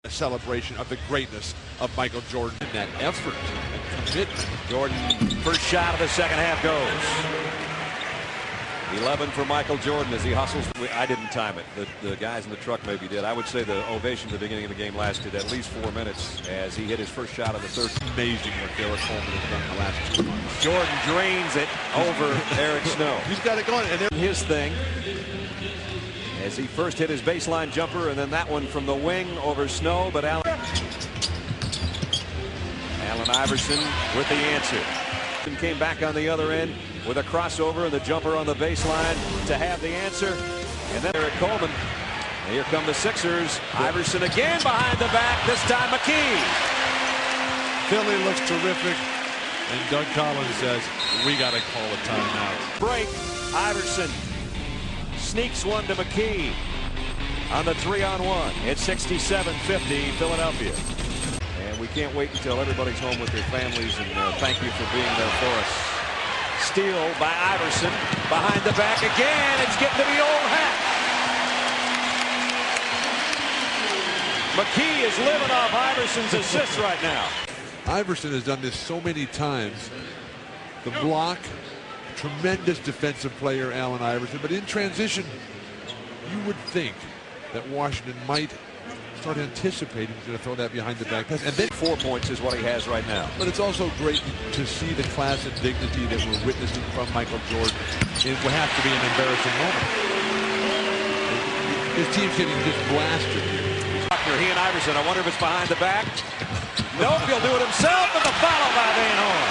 A celebration of the greatness of Michael Jordan. That effort and commitment. Jordan, first shot of the second half goes. 11 for Michael Jordan as he hustles. I didn't time it. The guys in the truck maybe did. I would say the ovation at the beginning of the game lasted at least 4 minutes as he hit his first shot of the third. Amazing what Derek Coleman has done the last 2 months. Jordan drains it over Eric Snow. He's got it going. And his thing as he first hit his baseline jumper and then that one from the wing over Snow. But Allen Iverson with the answer. Came back on the other end with a crossover and the jumper on the baseline to have the answer. And then Eric Coleman. And here come the Sixers. Iverson again behind the back. This time McKee. Philly looks terrific. And Doug Collins says, we got to call a timeout. Break. Iverson sneaks one to McKee on the 3-on-1. It's 67-50 Philadelphia. And we can't wait until everybody's home with their families, and thank you for being there for us. Steal by Iverson behind the back again. It's getting to the old hat. McKee is living off Iverson's assists right now. Iverson has done this so many times. The block, tremendous defensive player, Allen Iverson, but in transition, you would think that Washington might start anticipating he's going to throw that behind the back pass. And then 4 points is what he has right now. But it's also great to see the class and dignity that we're witnessing from Michael Jordan. It will have to be an embarrassing moment. His team's getting just blasted here. He and Iverson, I wonder if it's behind the back. Nope, he'll do it himself, and the foul by Van Horn.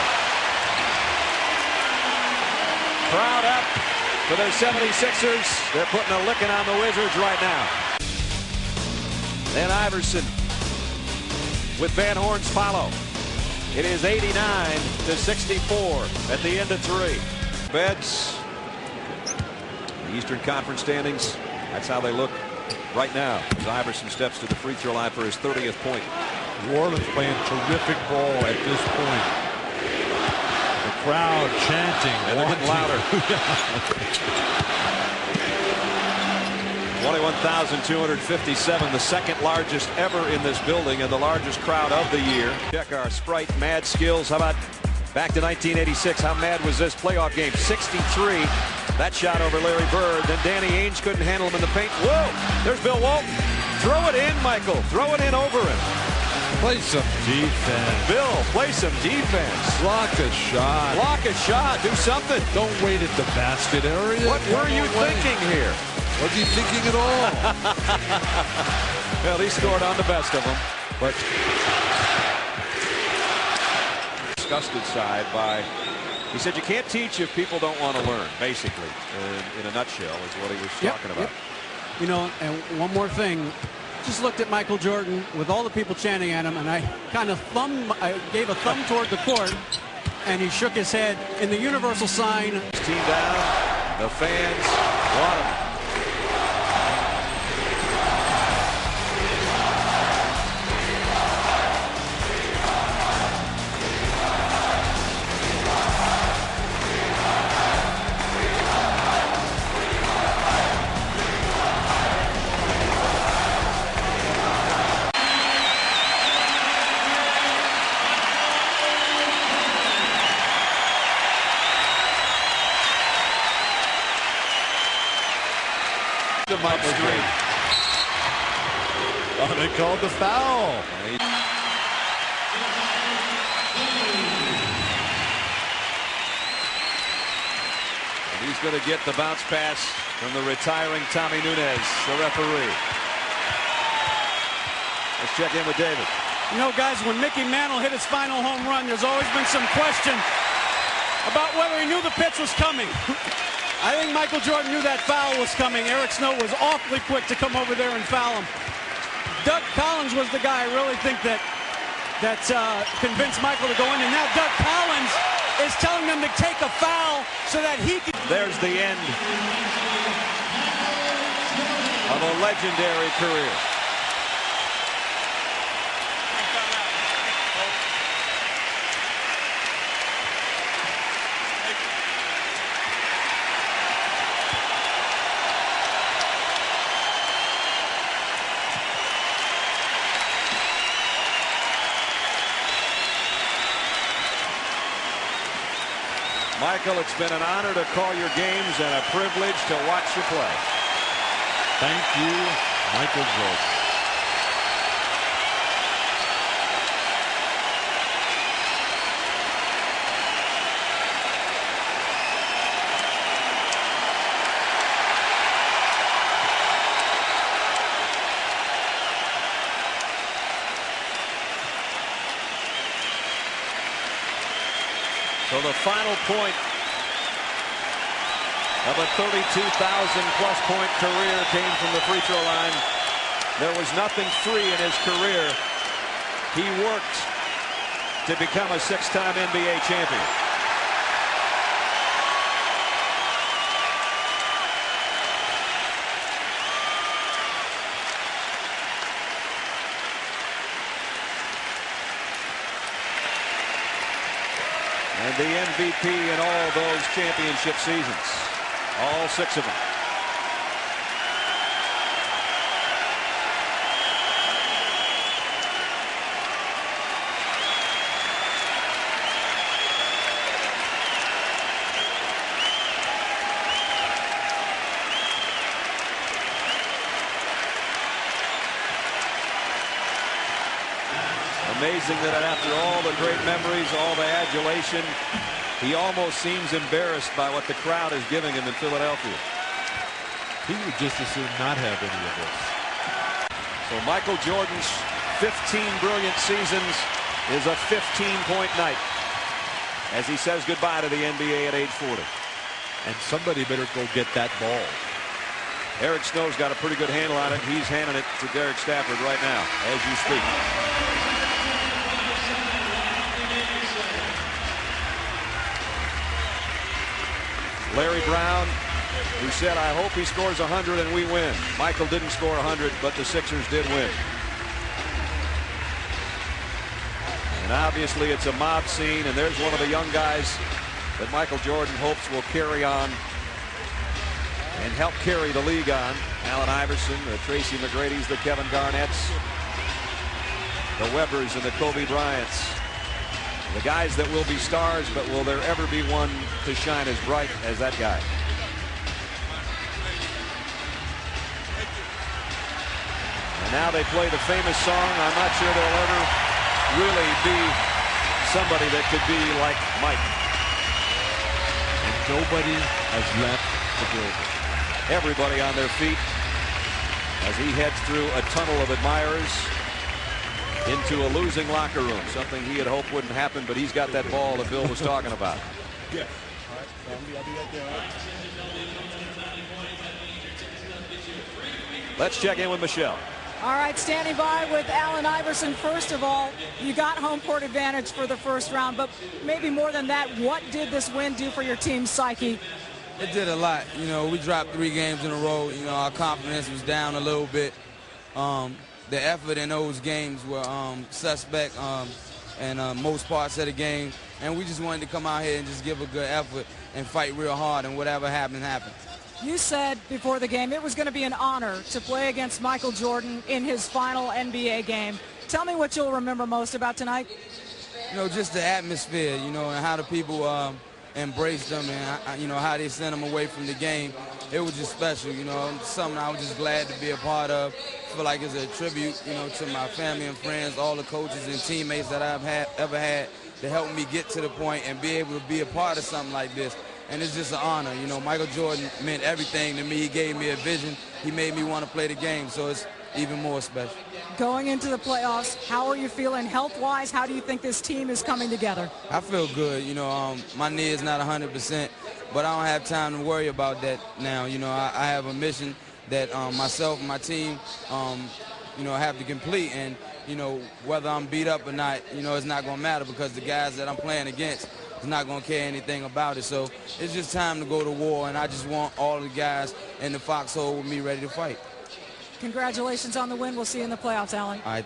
Crowd up for their 76ers. They're putting a licking on the Wizards right now. Then Iverson with Van Horn's follow. It is 89-64 at the end of 3. Beds, the Eastern Conference standings, that's how they look right now as Iverson steps to the free throw line for his 30th point. New Orleans playing terrific ball at this point. The crowd chanting. And they're getting louder. 21,257, the second largest ever in this building and the largest crowd of the year. Check our Sprite mad skills. How about back to 1986? How mad was this playoff game? 63. That shot over Larry Bird. Then Danny Ainge couldn't handle him in the paint. Whoa! There's Bill Walton. Throw it in, Michael. Throw it in over him. Play some defense. Bill, play some defense. Block a shot. Block a shot. Do something. Don't wait at the basket area. What were you thinking here? Was he thinking at all? Well, he scored on the best of them. But disgusted side by, he said you can't teach if people don't want to learn, basically, in a nutshell is what he was talking about. Yep. You know, and one more thing. Just looked at Michael Jordan with all the people chanting at him, and I kind of gave a thumb toward the court, and he shook his head in the universal sign. Team down, the fans want him. Upstream. Oh, they called the foul. And he's going to get the bounce pass from the retiring Tommy Nunez, the referee. Let's check in with David. You know, guys, when Mickey Mantle hit his final home run, there's always been some question about whether he knew the pitch was coming. I think Michael Jordan knew that foul was coming. Eric Snow was awfully quick to come over there and foul him. Doug Collins was the guy I really think that convinced Michael to go in. And now Doug Collins is telling them to take a foul so that he can. There's the end of a legendary career. Michael, it's been an honor to call your games and a privilege to watch you play. Thank you, Michael Jordan. So the final point of a 32,000-plus point career came from the free throw line. There was nothing free in his career. He worked to become a six-time NBA champion. And the MVP in all those championship seasons. All 6 of them. Amazing that after all the great memories, all the adulation, he almost seems embarrassed by what the crowd is giving him in Philadelphia. He would just as soon not have any of this. So Michael Jordan's 15 brilliant seasons is a 15-point night as he says goodbye to the NBA at age 40. And somebody better go get that ball. Eric Snow's got a pretty good handle on it. He's handing it to Derek Stafford right now as you speak. Larry Brown, who said, I hope he scores 100 and we win. Michael didn't score 100, but the Sixers did win. And obviously it's a mob scene, and there's one of the young guys that Michael Jordan hopes will carry on and help carry the league on. Allen Iverson, the Tracy McGrady's, the Kevin Garnett's, the Webbers and the Kobe Bryant's. The guys that will be stars, but will there ever be one to shine as bright as that guy? And now they play the famous song. I'm not sure there'll ever really be somebody that could be like Mike. And nobody has left the building. Everybody on their feet as he heads through a tunnel of admirers into a losing locker room, something he had hoped wouldn't happen, but he's got that ball that Bill was talking about. Yeah. Let's check in with Michelle. All right, standing by with Allen Iverson. First of all, you got home court advantage for the first round, but maybe more than that, what did this win do for your team's psyche? It did a lot. You know, we dropped 3 games in a row. You know, our confidence was down a little bit. The effort in those games were suspect in most parts of the game. And we just wanted to come out here and just give a good effort and fight real hard, and whatever happened, happened. You said before the game it was going to be an honor to play against Michael Jordan in his final NBA game. Tell me what you'll remember most about tonight. You know, just the atmosphere, you know, and how the people embraced them, and, you know, how they sent them away from the game. It was just special, you know, something I was just glad to be a part of. I feel like it's a tribute, you know, to my family and friends, all the coaches and teammates that I've ever had to help me get to the point and be able to be a part of something like this. And it's just an honor. You know, Michael Jordan meant everything to me. He gave me a vision. He made me want to play the game, so it's even more special. Going into the playoffs, how are you feeling health-wise? How do you think this team is coming together? I feel good. You know, my knee is not 100%, but I don't have time to worry about that now. You know, I have a mission that myself and my team, you know, have to complete. And, you know, whether I'm beat up or not, you know, it's not going to matter because the guys that I'm playing against is not going to care anything about it. So it's just time to go to war, and I just want all the guys in the foxhole with me ready to fight. Congratulations on the win. We'll see you in the playoffs, Allen. All right.